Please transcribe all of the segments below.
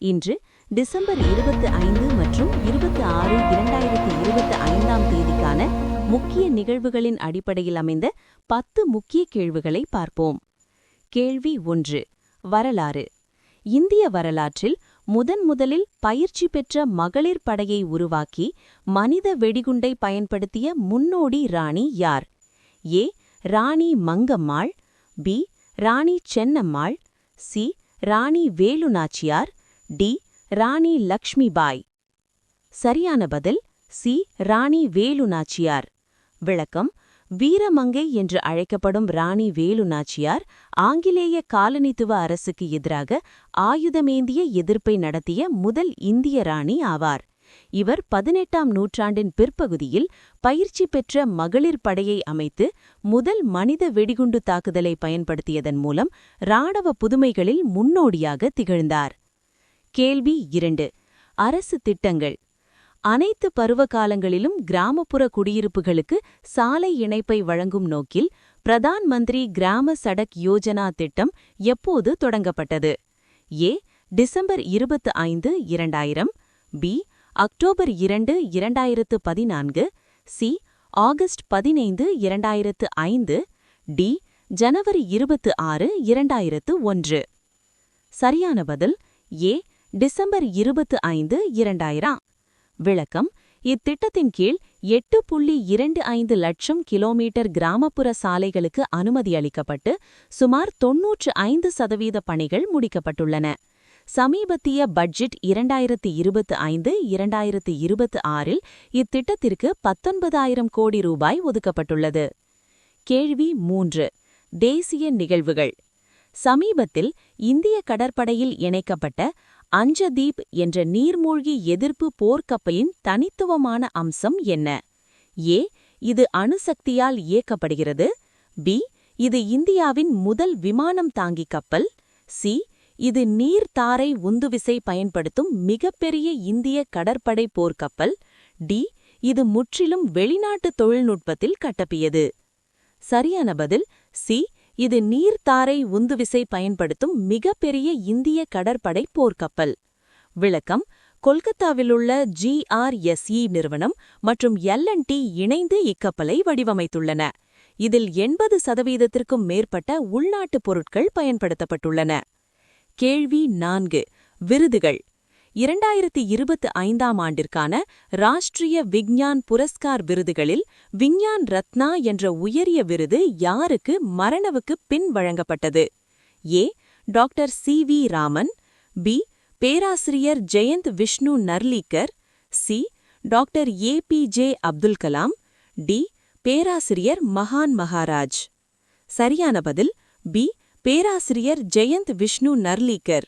இன்று டிசம்பர் 25 மற்றும் 26, 2025ஆம் தேதிக்கான முக்கிய நிகழ்வுகளின் அடிப்படையில் அமைந்த 10 முக்கிய கேள்விகளை பார்ப்போம். கேள்வி 1. வரலாறு. இந்திய வரலாற்றில் முதலில் பயிற்சி பெற்ற மகளிர் படையை உருவாக்கி மனித வெடிகுண்டை பயன்படுத்திய முன்னோடி ராணி யார்? ஏ. ராணி மங்கம்மாள், பி. ராணி சென்னம்மாள், சி. ராணி வேலு நாச்சியார், டி. ராணி லக்ஷ்மிபாய். சரியான பதில் சி. ராணி வேலு நாச்சியார். விளக்கம்: வீரமங்கை என்று அழைக்கப்படும் ராணி வேலு நாச்சியார் ஆங்கிலேய காலனித்துவ அரசுக்கு எதிராக ஆயுதமேந்திய எதிர்ப்பை நடத்திய முதல் இந்திய ராணி ஆவார். இவர் 18ஆம் நூற்றாண்டின் பிற்பகுதியில் பயிற்சி பெற்ற மகளிர் படையை அமைத்து முதல் மனித வெடிகுண்டு தாக்குதலை பயன்படுத்தியதன் மூலம் இராணுவ புதுமைகளில் முன்னோடியாக திகழ்ந்தார். கேள்வி 2. அரசு திட்டங்கள். அனைத்து பருவகாலங்களிலும் கிராமப்புற குடியிருப்புகளுக்கு சாலை இணைப்பை வழங்கும் நோக்கில் பிரதான் மந்திரி கிராம சடக் யோஜனா திட்டம் எப்போது தொடங்கப்பட்டது? A. December 25, 2000, B. October 2, 2014, C. August 15, 2005, D. ஜனவரி 26, 2001. சரியான பதில் ஏ. டிசம்பர் 25, 2000. விளக்கம்: இத்திட்டத்தின் கீழ் 8.25 லட்சம் கிலோமீட்டர் கிராமப்புற சாலைகளுக்கு அனுமதி அளிக்கப்பட்டு சுமார் 95% பணிகள் முடிக்கப்பட்டுள்ளன. சமீபத்திய பட்ஜெட் 2025-2026இல் இத்திட்டத்திற்கு 19,000 கோடி ரூபாய் ஒதுக்கப்பட்டுள்ளது. கேள்வி 3. தேசிய நிகழ்வுகள். சமீபத்தில் இந்திய கடற்படையில் இணைக்கப்பட்ட அஞ்சதீப் என்ற நீர்மூழ்கி எதிர்ப்பு போர்க்கப்பலின் தனித்துவமான அம்சம் என்ன? ஏ. இது அணுசக்தியால் இயக்கப்படுகிறது, பி. இது இந்தியாவின் முதல் விமானம் தாங்கி கப்பல், சி. இது நீர்த்தாரை உந்துவிசை பயன்படுத்தும் மிகப்பெரிய இந்திய கடற்படை போர்க்கப்பல், டி. இது முற்றிலும் வெளிநாட்டு தொழில்நுட்பத்தில் கட்டப்பியது. சரியான பதில் சி. இது நீர்த்தாரை உந்துவிசை பயன்படுத்தும் மிகப்பெரிய இந்திய கடற்படை போர்க்கப்பல். விளக்கம்: கொல்கத்தாவிலுள்ள GRSE நிறுவனம் மற்றும் L&T இணைந்து இக்கப்பலை வடிவமைத்துள்ளன. இதில் 80%த்திற்கும் மேற்பட்ட உள்நாட்டு பொருட்கள் பயன்படுத்தப்பட்டுள்ளன. கேள்வி 4. விருதுகள். 2025ஆம் ஆண்டிற்கான ராஷ்டிரிய விஞ்ஞான் புரஸ்கார் விருதுகளில் விஞ்ஞான் ரத்னா என்ற உயரிய விருது யாருக்கு மரணவுக்கு பின் வழங்கப்பட்டது? A. Doctor C.V. Raman, B. பேராசிரியர் Jayant Vishnu Narlikar, C. Doctor APJ Abdul Kalam, D. பேராசிரியர் மகான் மகாராஜ். சரியான பதில் பி. பேராசிரியர் ஜெயந்த் விஷ்ணு நர்லீக்கர்.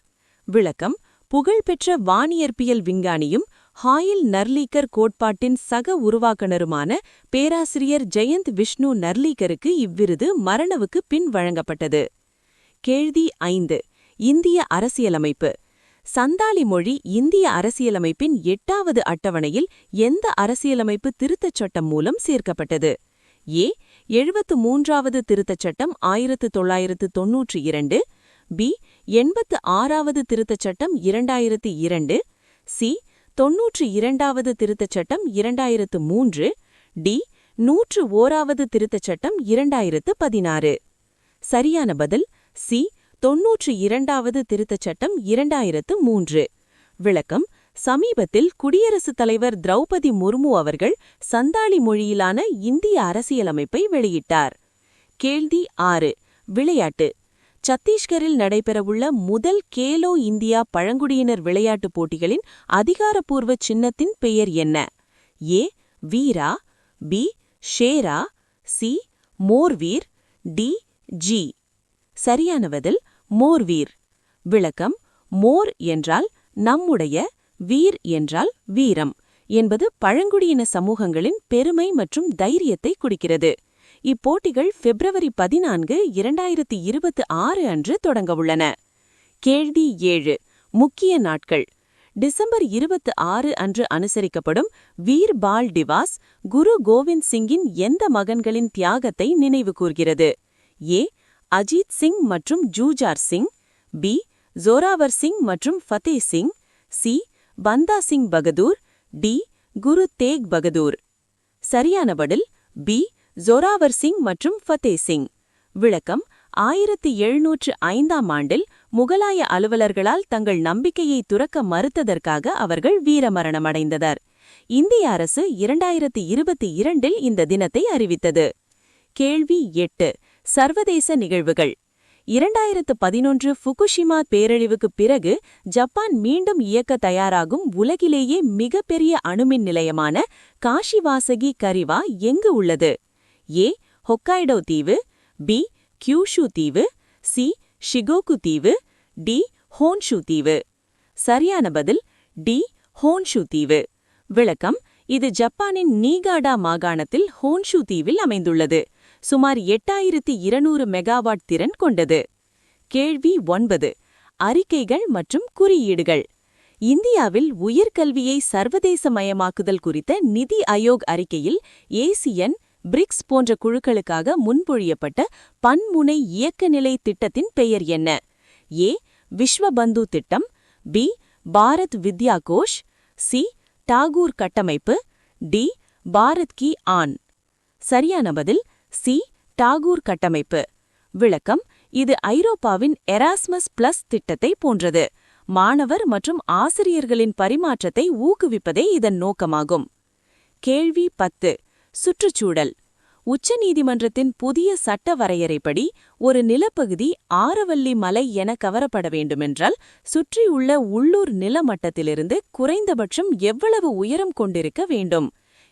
விளக்கம்: புகழ்பெற்ற வானியற்பியல் விஞ்ஞானியும் ஹாயில் நர்லீக்கர் கோட்பாட்டின் சக உருவாக்குனருமான பேராசிரியர் ஜெயந்த் விஷ்ணு நர்லீக்கருக்கு இவ்விருது மரணவுக்கு பின் வழங்கப்பட்டது. கேள்வி 5. இந்திய அரசியலமைப்பு. சந்தாலி மொழி இந்திய அரசியலமைப்பின் 8வது அட்டவணையில் எந்த அரசியலமைப்பு திருத்தச் சட்டம் மூலம் சேர்க்கப்பட்டது? ஏ. 73வது திருத்தச் சட்டம் 1992, பி. 86வது திருத்தச் சட்டம் 2002, சி. 92வது திருத்தச் சட்டம் 2003, டி. 101வது திருத்தச் சட்டம் 2016. சரியான பதில் சி. 92வது திருத்தச் சட்டம் 2003. விளக்கம்: சமீபத்தில் குடியரசுத் தலைவர் திரௌபதி முர்மு அவர்கள் சந்தாலி மொழியிலான இந்திய அரசியலமைப்பை வெளியிட்டார். கேள்வி 6. விளையாட்டு. சத்தீஸ்கரில் நடைபெறவுள்ள முதல் கேலோ இந்தியா பழங்குடியினர் விளையாட்டுப் போட்டிகளின் அதிகாரப்பூர்வ சின்னத்தின் பெயர் என்ன? A. Veera, B. Shera, C. Morveer, D. ஜி. சரியான பதில் மோர்வீர். விளக்கம்: மோர் என்றால் நம்முடைய, வீர் என்றால் வீரம் என்பது பழங்குடியின சமூகங்களின் பெருமை மற்றும் தைரியத்தை குறிக்கிறது. இப்போட்டிகள் பிப்ரவரி 14, 2026 அன்று தொடங்கவுள்ளன. கேள்வி 7. முக்கிய நாட்கள். டிசம்பர் 26 அன்று அனுசரிக்கப்படும் வீர் பால் திவாஸ் குரு கோவிந்த் சிங்கின் எந்த மகன்களின் தியாகத்தை நினைவு கூர்கிறது? ஏ. அஜித் சிங் மற்றும் ஜூஜார் சிங், பி. ஜோராவர் சிங் மற்றும் ஃபதே சிங், சி பந்தா சிங் பகதூர், டி குரு தேக் பகதூர். சரியான பதில் பி ஜோராவர் சிங் மற்றும் ஃபதே சிங். விளக்கம்: 1705ஆம் ஆண்டில் முகலாய அலுவலர்களால் தங்கள் நம்பிக்கையை துறக்க மறுத்ததற்காக அவர்கள் வீரமரணமடைந்தனர். இந்திய அரசு 2022இல் இந்த தினத்தை அறிவித்தது. கேள்வி 8. சர்வதேச நிகழ்வுகள். 2011 ஃபுகுஷிமா பேரழிவுக்குப் பிறகு ஜப்பான் மீண்டும் இயக்க தயாராகும் உலகிலேயே மிகப்பெரிய அணுமின் நிலையமான காஷிவாசகி கரிவா எங்கு உள்ளது? ஏ ஹொக்காய்டோ தீவு, பி கியூஷு தீவு, சி ஷிகோகு தீவு, டி ஹோன்ஷு தீவு. சரியான பதில் டி ஹோன்ஷு தீவு. விளக்கம்: இது ஜப்பானின் நீகாடா மாகாணத்தில் ஹோன்ஷு தீவில் அமைந்துள்ளது. சுமார் 8200 மெகாவாட் திறன் கொண்டது. கேள்வி 9. அறிக்கைகள் மற்றும் குறியீடுகள். இந்தியாவில் உயர்கல்வியை சர்வதேசமயமாக்குதல் குறித்த நிதி ஆயோக் அறிக்கையில் ஏசியன், பிரிக்ஸ் போன்ற குழுக்களுக்காக முன்மொழியப்பட்ட பன்முனை இயக்கநிலை திட்டத்தின் பெயர் என்ன? ஏ விஸ்வபந்து திட்டம், பி பாரத் வித்யா கோஷ், சி டாகூர் கட்டமைப்பு, டி பாரத் கி ஆன். சரியான பதில் சி டாகூர் கட்டமைப்பு. விளக்கம்: இது ஐரோப்பாவின் எராஸ்மஸ் பிளஸ் திட்டத்தை போன்றது. மாணவர் மற்றும் ஆசிரியர்களின் பரிமாற்றத்தை ஊக்குவிப்பதே இதன் நோக்கமாகும். கேள்வி 10. சுற்றுச்சூழல். உச்சநீதிமன்றத்தின் புதிய சட்ட வரையறைப்படி ஒரு நிலப்பகுதி ஆரவல்லி மலை என கவரப்பட வேண்டுமென்றால் சுற்றியுள்ள உள்ளூர் நிலமட்டத்திலிருந்து குறைந்தபட்சம் எவ்வளவு உயரம் கொண்டிருக்க வேண்டும்?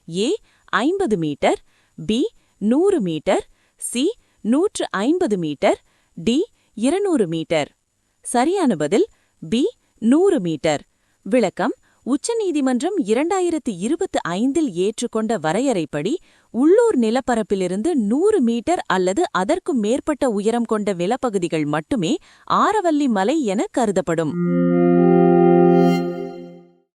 A 50 metre, B 100 metre, C 150 metre, D 200 metre. சரியான பதில் பி 100 மீட்டர். விளக்கம்: உச்சநீதிமன்றம் 2025இல் ஏற்றுக்கொண்ட வரையறைப்படி உள்ளூர் நிலப்பரப்பிலிருந்து 100 மீட்டர் அல்லது அதற்கும் மேற்பட்ட உயரம் கொண்ட நிலப்பகுதிகள் மட்டுமே ஆரவல்லி மலை என கருதப்படும்.